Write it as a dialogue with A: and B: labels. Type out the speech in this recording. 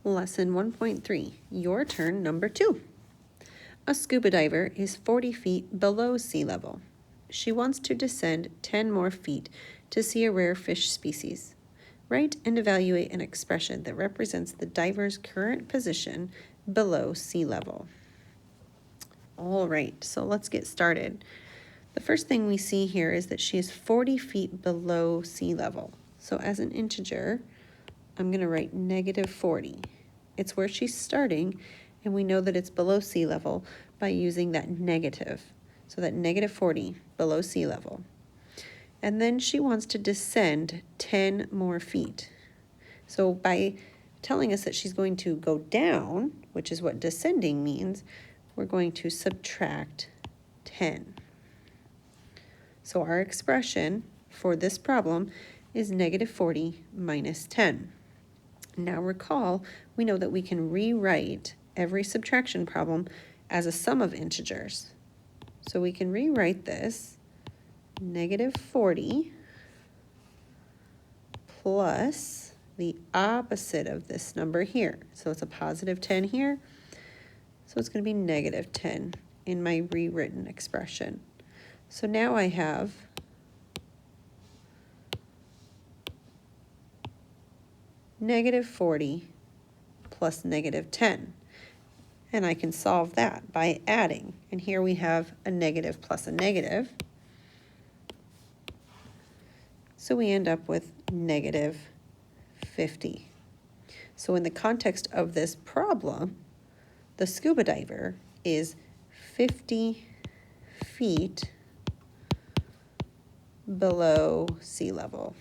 A: Lesson 1.3, your turn number 2. A scuba diver is 40 feet below sea level. She wants to descend 10 more feet to see a rare fish species. Write and evaluate an expression that represents the diver's current position below sea level. All right, so let's get started. The first thing we see here is that she is 40 feet below sea level. So as an integer, I'm going to write -40. It's where she's starting, and we know that it's below sea level by using that negative. So that -40 below sea level. And then she wants to descend 10 more feet. So by telling us that she's going to go down, which is what descending means, we're going to subtract 10. So our expression for this problem is -40 minus 10. Now recall, we know that we can rewrite every subtraction problem as a sum of integers. So we can rewrite this -40 plus the opposite of this number here. So it's a +10 here. So it's going to be -10 in my rewritten expression. So now I have -40 plus -10. And I can solve that by adding. And here we have a negative plus a negative. So we end up with -50. So in the context of this problem, the scuba diver is 50 feet below sea level.